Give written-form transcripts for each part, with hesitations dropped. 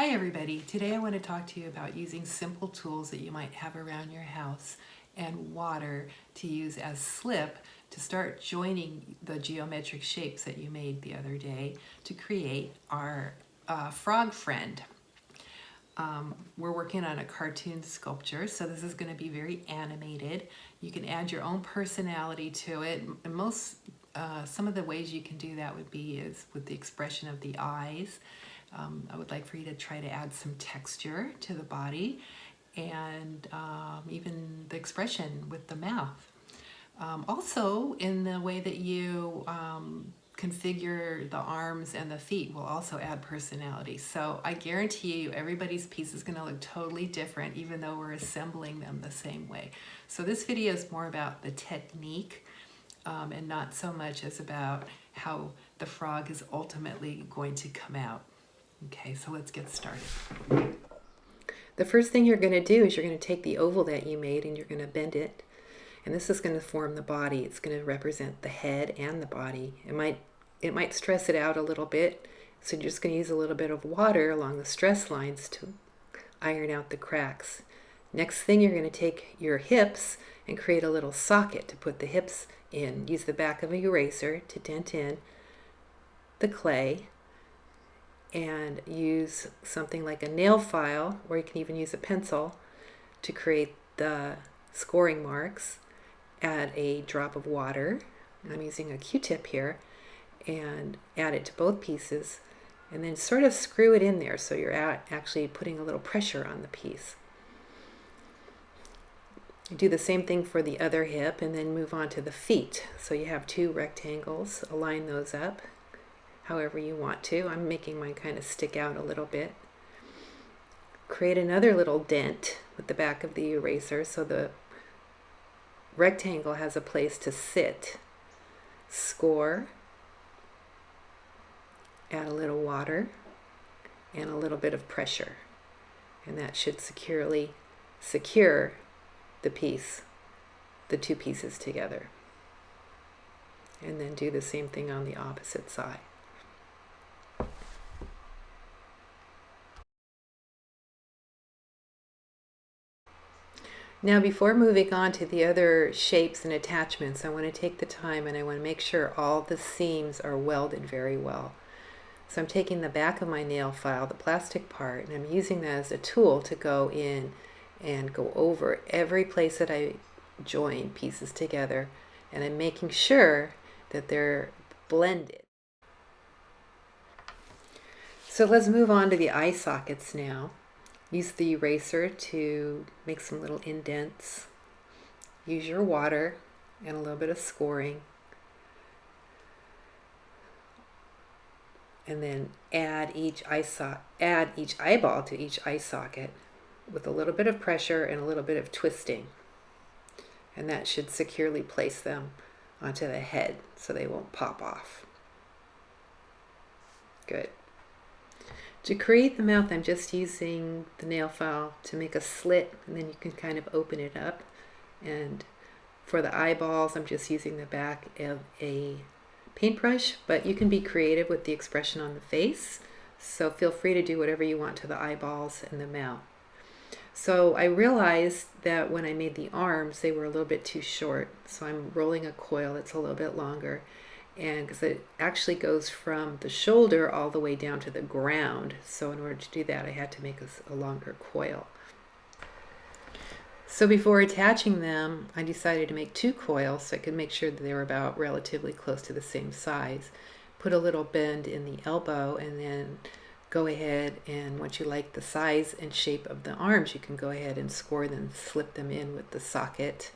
Hi everybody, today I want to talk to you about using simple tools that you might have around your house and water to use as slip to start joining the geometric shapes that you made the other day to create our frog friend. We're working on a cartoon sculpture, so this is going to be very animated. You can add your own personality to it, and some of the ways you can do that would be is with the expression of the eyes. I would like for you to try to add some texture to the body and even the expression with the mouth. Also, in the way that you configure the arms and the feet will also add personality. So I guarantee you everybody's piece is going to look totally different even though we're assembling them the same way. So this video is more about the technique and not so much as about how the frog is ultimately going to come out. Okay, so let's get started. The first thing you're going to do is you're going to take the oval that you made and you're going to bend it. And this is going to form the body. It's going to represent the head and the body. It might stress it out a little bit, so you're just going to use a little bit of water along the stress lines to iron out the cracks. Next thing, you're going to take your hips and create a little socket to put the hips in. Use the back of an eraser to dent in the clay, and use something like a nail file, or you can even use a pencil to create the scoring marks. Add a drop of water, I'm using a Q-tip here, and add it to both pieces, and then sort of screw it in there so you're actually putting a little pressure on the piece. Do the same thing for the other hip, and then move on to the feet. So you have two rectangles, align those up however you want to. I'm making mine kind of stick out a little bit. Create another little dent with the back of the eraser so the rectangle has a place to sit. Score, add a little water and a little bit of pressure, and that should securely secure the two pieces together. And then do the same thing on the opposite side. Now, before moving on to the other shapes and attachments, I want to take the time and I want to make sure all the seams are welded very well. So I'm taking the back of my nail file, the plastic part, and I'm using that as a tool to go in and go over every place that I join pieces together, and I'm making sure that they're blended. So let's move on to the eye sockets now. Use the eraser to make some little indents. Use your water and a little bit of scoring. And then add each eyeball to each eye socket with a little bit of pressure and a little bit of twisting. And that should securely place them onto the head so they won't pop off. Good. To create the mouth, I'm just using the nail file to make a slit, and then you can kind of open it up. And for the eyeballs, I'm just using the back of a paintbrush, but you can be creative with the expression on the face. So feel free to do whatever you want to the eyeballs and the mouth. So I realized that when I made the arms, they were a little bit too short. So I'm rolling a coil that's a little bit longer. And because it actually goes from the shoulder all the way down to the ground, so in order to do that I had to make a longer coil. So before attaching them, I decided to make two coils so I could make sure that they were about relatively close to the same size. Put a little bend in the elbow, and then go ahead, and once you like the size and shape of the arms, you can go ahead and score them, slip them in with the socket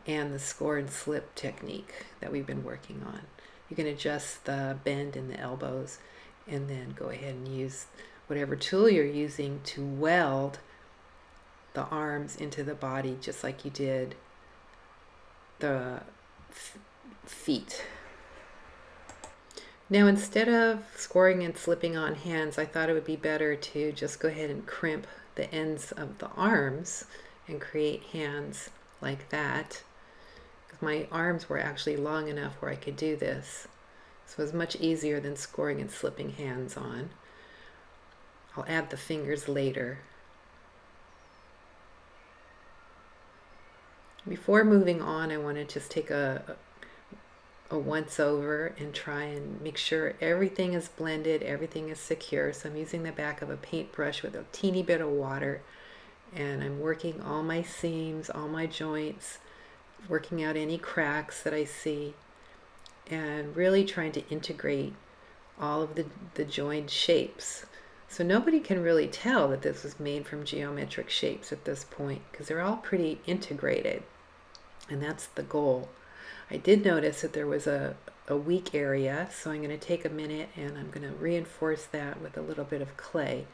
and the score and slip technique that we've been working on. You can adjust the bend in the elbows, and then go ahead and use whatever tool you're using to weld the arms into the body, just like you did the feet. Now, instead of scoring and slipping on hands, I thought it would be better to just go ahead and crimp the ends of the arms and create hands like that. My arms were actually long enough where I could do this. So it was much easier than scoring and slipping hands on. I'll add the fingers later. Before moving on, I want to just take a once over and try and make sure everything is blended, everything is secure. So I'm using the back of a paintbrush with a teeny bit of water, and I'm working all my seams, all my joints, working out any cracks that I see, and really trying to integrate all of the joined shapes. So nobody can really tell that this was made from geometric shapes at this point, because they're all pretty integrated, and that's the goal. I did notice that there was a weak area, so I'm going to take a minute and I'm going to reinforce that with a little bit of clay.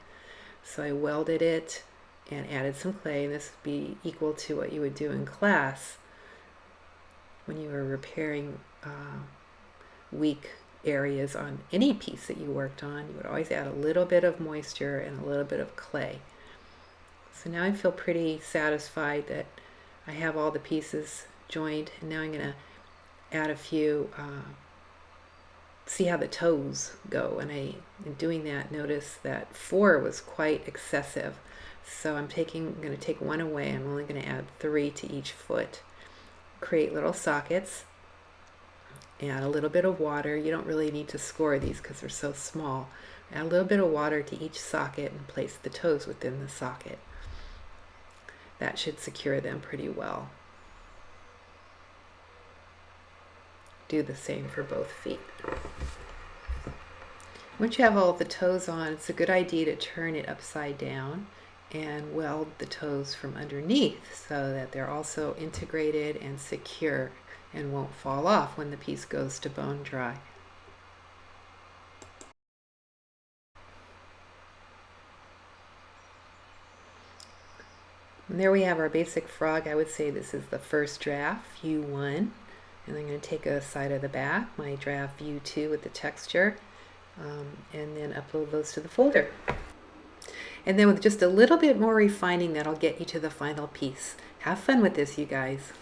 So I welded it and added some clay, and this would be equal to what you would do in class when you were repairing weak areas on any piece that you worked on. You would always add a little bit of moisture and a little bit of clay. So now I feel pretty satisfied that I have all the pieces joined, and now I'm going to add a few, see how the toes go. And in doing that, notice that 4 was quite excessive. So I'm going to take 1 away. I'm only going to add 3 to each foot. Create little sockets. Add a little bit of water. You don't really need to score these because they're so small. Add a little bit of water to each socket and place the toes within the socket. That should secure them pretty well. Do the same for both feet. Once you have all the toes on, it's a good idea to turn it upside down and weld the toes from underneath so that they're also integrated and secure and won't fall off when the piece goes to bone dry. And there we have our basic frog. I would say this is the first draft, view 1. And I'm going to take a side of the back, my draft view 2 with the texture, and then upload those to the folder. And then with just a little bit more refining, that'll get you to the final piece. Have fun with this, you guys.